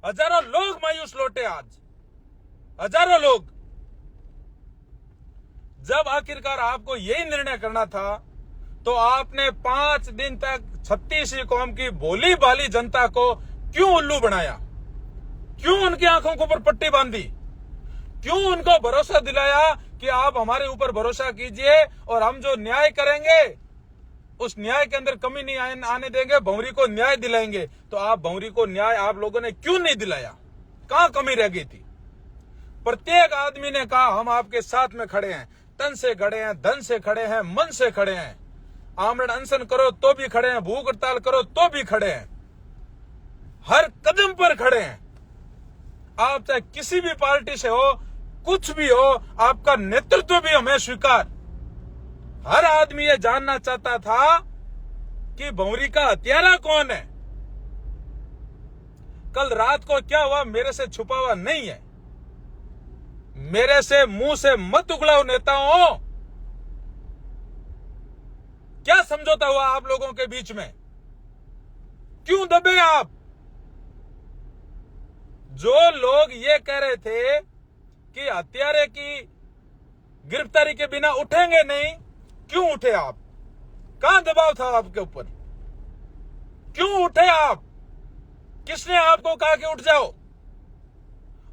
हजारों लोग मायूस लौटे आज, हजारों लोग। जब आखिरकार आपको यही निर्णय करना था तो आपने 5 दिन तक 36 कौम की भोली भाली जनता को क्यों उल्लू बनाया? क्यों उनकी आंखों के ऊपर पट्टी बांधी? क्यों उनको भरोसा दिलाया कि आप हमारे ऊपर भरोसा कीजिए और हम जो न्याय करेंगे उस न्याय के अंदर कमी नहीं आने देंगे, भंवरी को न्याय दिलाएंगे। तो आप भंवरी को न्याय आप लोगों ने क्यों नहीं दिलाया? कहां कमी रह गई थी? प्रत्येक आदमी ने कहा हम आपके साथ में खड़े हैं, तन से खड़े हैं, धन से खड़े हैं, मन से खड़े हैं। आमरण अनशन करो तो भी खड़े हैं, भूख हड़ताल करो तो भी खड़े हैं, हर कदम पर खड़े हैं। आप चाहे किसी भी पार्टी से हो, कुछ भी हो, आपका नेतृत्व भी हमें स्वीकार। हर आदमी ये जानना चाहता था कि भंवरी का हत्यारा कौन है। कल रात को क्या हुआ मेरे से छुपा हुआ नहीं है। मेरे से मुंह से मत उगलाओ नेताओं। क्या समझौता हुआ आप लोगों के बीच में? क्यों दबे आप? जो लोग ये कह रहे थे कि हत्यारे की गिरफ्तारी के बिना उठेंगे नहीं, क्यों उठे आप? कहां दबाव था आपके ऊपर? क्यों उठे आप? किसने आपको कहा कि उठ जाओ?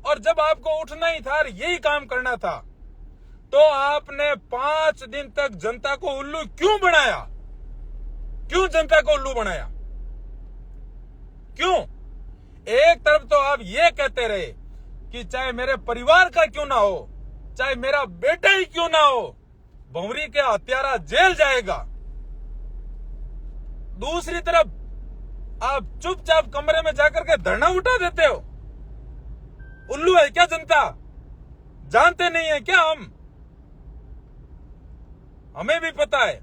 और जब आपको उठना ही था, यही काम करना था, तो आपने 5 दिन तक जनता को उल्लू क्यों बनाया? क्यों जनता को उल्लू बनाया? क्यों? एक तरफ तो आप ये कहते रहे कि चाहे मेरे परिवार का क्यों ना हो, चाहे मेरा बेटा ही क्यों ना हो, भंवरी के हत्यारा जेल जाएगा। दूसरी तरफ आप चुपचाप कमरे में जाकर के धरना उठा देते हो। उल्लू है क्या जनता? जानते नहीं है क्या हम? हमें भी पता है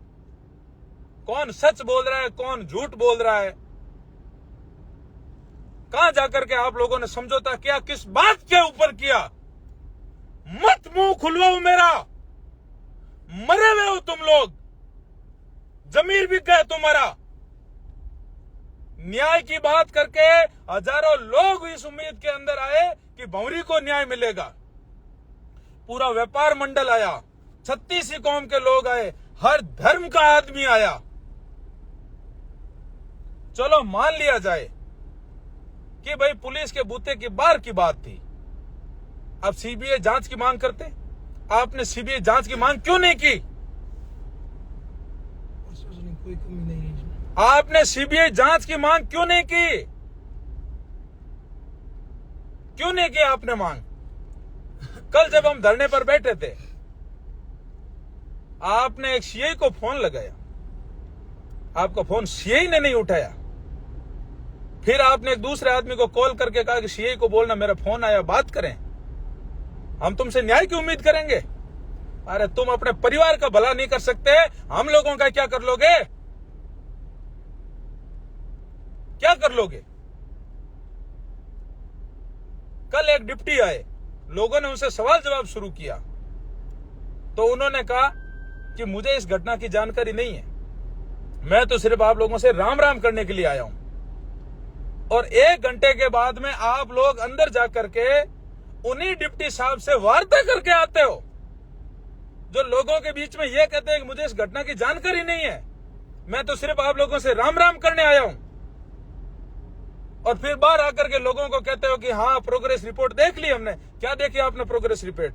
कौन सच बोल रहा है, कौन झूठ बोल रहा है। कहां जाकर के आप लोगों ने समझौता किया? किस बात के ऊपर किया? मत मुंह खुलवाओ मेरा। मरे हुए हो तुम लोग, जमीर भी गया तुम्हारा। न्याय की बात करके हजारों लोग इस उम्मीद के अंदर आए कि भंवरी को न्याय मिलेगा। पूरा व्यापार मंडल आया, 36 कौम के लोग आए, हर धर्म का आदमी आया। चलो मान लिया जाए कि भाई पुलिस के बूते की बार की बात थी। अब सीबीआई जांच की मांग करते, आपने सीबीआई जांच की मांग क्यों नहीं की? कोई कमी नहीं है। आपने सीबीआई जांच की मांग क्यों नहीं की? क्यों नहीं की आपने मांग? कल जब हम धरने पर बैठे थे, आपने एक सीआई को फोन लगाया, आपका फोन सीआई ने नहीं उठाया। फिर आपने एक दूसरे आदमी को कॉल करके कहा कि सीआई को बोलना मेरा फोन आया, बात करें, हम तुमसे न्याय की उम्मीद करेंगे। अरे तुम अपने परिवार का भला नहीं कर सकते, हम लोगों का क्या कर लोगे? क्या कर लोगे? कल एक डिप्टी आए, लोगों ने उनसे सवाल जवाब शुरू किया, तो उन्होंने कहा कि मुझे इस घटना की जानकारी नहीं है, मैं तो सिर्फ आप लोगों से राम राम करने के लिए आया हूं। और 1 घंटे के बाद में आप लोग अंदर जाकर के उन्हीं डिप्टी साहब से वार्ता करके आते हो, जो लोगों के बीच में यह कहते हैं कि मुझे इस घटना की जानकारी नहीं है, मैं तो सिर्फ आप लोगों से राम राम करने आया हूं। और फिर बाहर आकर के लोगों को कहते हो कि हाँ प्रोग्रेस रिपोर्ट देख ली हमने। क्या देखी आपने प्रोग्रेस रिपोर्ट?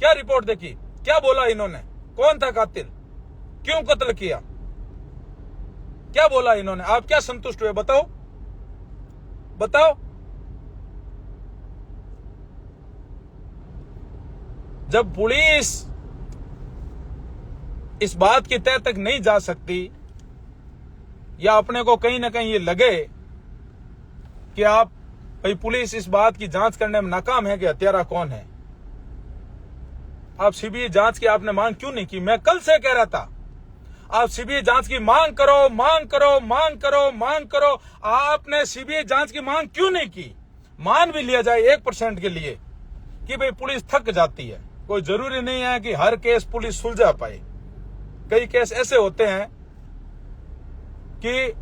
क्या रिपोर्ट देखी? क्या बोला इन्होंने? कौन था कातिल? क्यों कत्ल किया? क्या बोला इन्होंने? आप क्या संतुष्ट हुए? बताओ बताओ। जब पुलिस इस बात की तह तक नहीं जा सकती, या अपने को कहीं ना कहीं ये लगे कि आप भाई पुलिस इस बात की जांच करने में नाकाम है कि हत्यारा कौन है, आप सीबीआई जांच की आपने मांग क्यों नहीं की? मैं कल से कह रहा था आप सीबीआई जांच की मांग करो, मांग करो, मांग करो, मांग करो। आपने सीबीआई जांच की मांग क्यों नहीं की? मान भी लिया जाए 1% के लिए कि भाई पुलिस थक जाती है, कोई जरूरी नहीं है कि हर केस पुलिस सुलझा पाए। कई केस ऐसे होते हैं कि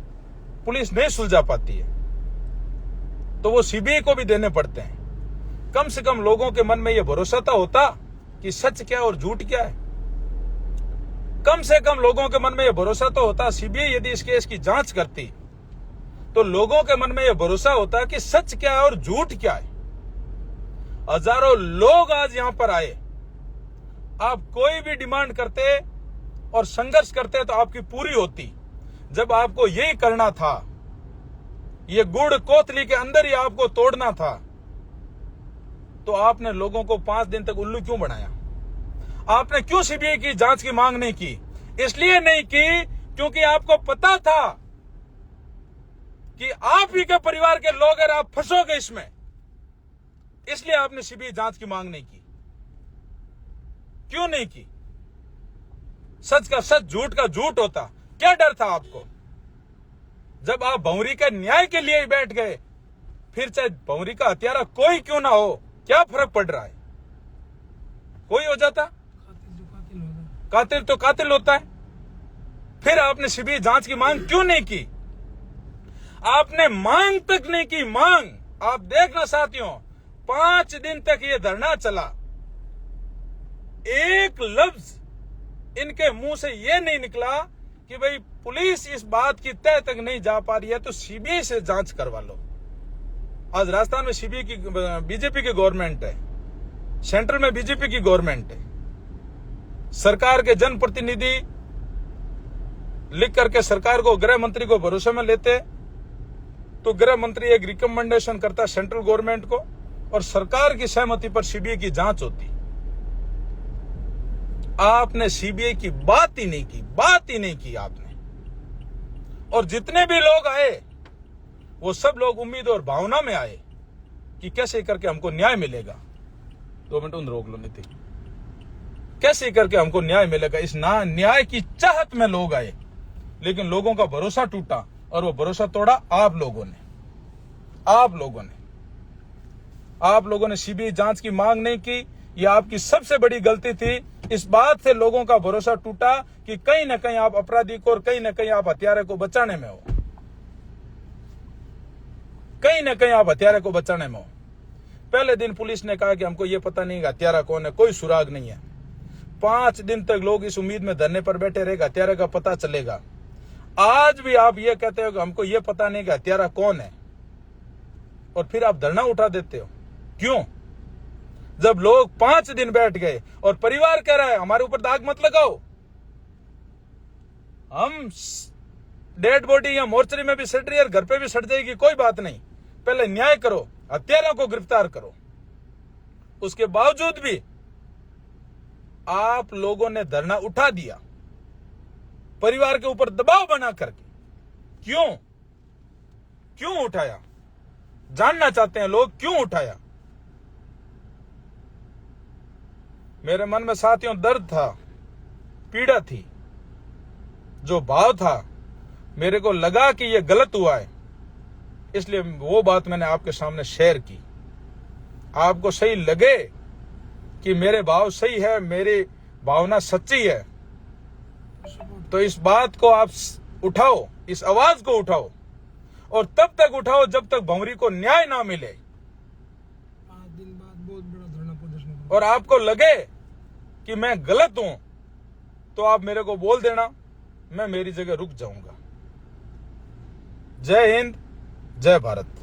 पुलिस नहीं सुलझा पाती है। तो वो सीबीआई को भी देने पड़ते हैं। कम से कम लोगों के मन में यह भरोसा तो होता कि सच क्या और झूठ क्या है। कम से कम लोगों के मन में यह भरोसा तो होता, सीबीआई यदि इस केस की जांच करती तो लोगों के मन में यह भरोसा होता कि सच क्या है और झूठ क्या है। हजारों लोग आज यहां पर आए, आप कोई भी डिमांड करते और संघर्ष करते तो आपकी पूरी होती। जब आपको यही करना था, ये गुड़ कोतली के अंदर ही आपको तोड़ना था, तो आपने लोगों को 5 दिन तक उल्लू क्यों बनाया? आपने क्यों सीबीआई की जांच की मांग नहीं की? इसलिए नहीं की क्योंकि आपको पता था कि आप ही के परिवार के लोग हैं, आप फंसोगे इसमें। इसलिए आपने सीबीआई जांच की मांग नहीं की। क्यों नहीं की? सच का सच, झूठ का झूठ होता। क्या डर था आपको? जब आप भंवरी के न्याय के लिए ही बैठ गए, फिर चाहे भंवरी का हत्यारा कोई क्यों ना हो, क्या फर्क पड़ रहा है? कोई हो जाता, कातिल तो कातिल होता है। फिर आपने सीबीआई जांच की मांग क्यों नहीं की? आपने मांग तक नहीं की। मांग, आप देखना साथियों, 5 दिन तक ये धरना चला। एक लफ्ज इनके मुंह से ये नहीं निकला कि भाई पुलिस इस बात की तह तक नहीं जा पा रही है तो सीबीआई से जांच करवा लो। आज राजस्थान में सीबीआई की, बीजेपी की गवर्नमेंट है, सेंट्रल में बीजेपी की गवर्नमेंट है। सरकार के जनप्रतिनिधि लिख करके सरकार को, गृह मंत्री को भरोसे में लेते, तो गृह मंत्री एक रिकमेंडेशन करता सेंट्रल गवर्नमेंट को और सरकार की सहमति पर सीबीआई की जांच होती। आपने सीबीआई की बात ही नहीं की, बात ही नहीं की आपने। और जितने भी लोग आए वो सब लोग उम्मीद और भावना में आए कि कैसे करके हमको न्याय मिलेगा। 2 मिनट उन रोक लो नीति। कैसे करके हमको न्याय मिलेगा, इस न्याय की चाहत में लोग आए, लेकिन लोगों का भरोसा टूटा और वो भरोसा तोड़ा आप लोगों ने। आप लोगों ने सीबीआई जांच की मांग नहीं की। यह आपकी सबसे बड़ी गलती थी। इस बात से लोगों का भरोसा टूटा कि कहीं ना कहीं आप अपराधी को और कहीं ना कहीं आप हत्यारे को बचाने में हो, कहीं ना कहीं आप हत्यारे को बचाने में हो। पहले दिन पुलिस ने कहा कि हमको यह पता नहीं कि हत्यारा कौन है, कोई सुराग नहीं है। 5 दिन तक लोग इस उम्मीद में धरने पर बैठे रहेगा हत्यारे का पता चलेगा। आज भी आप ये कहते हो कि हमको ये पता नहीं कि हत्यारा कौन है, और फिर आप धरना उठा देते हो। क्यों? जब लोग 5 दिन बैठ गए और परिवार कह रहा है हमारे ऊपर दाग मत लगाओ, हम डेड बॉडी या मोर्चरी में भी सड़ रही है, घर पे भी सड़ जाएगी, कोई बात नहीं, पहले न्याय करो, हत्यारों को गिरफ्तार करो। उसके बावजूद भी आप लोगों ने धरना उठा दिया, परिवार के ऊपर दबाव बना करके। क्यों उठाया? जानना चाहते हैं लोग, क्यों उठाया? मेरे मन में साथियों दर्द था, पीड़ा थी, जो भाव था, मेरे को लगा कि यह गलत हुआ है, इसलिए वो बात मैंने आपके सामने शेयर की। आपको सही लगे कि मेरे भाव सही है, मेरी भावना सच्ची है, तो इस बात को आप उठाओ, इस आवाज को उठाओ, और तब तक उठाओ जब तक भंवरी को न्याय ना मिले। 5 दिन बाद बहुत बड़ा धरना प्रदर्शन और आपको लगे कि मैं गलत हूं तो आप मेरे को बोल देना, मैं मेरी जगह रुक जाऊंगा। जय हिंद, जय भारत।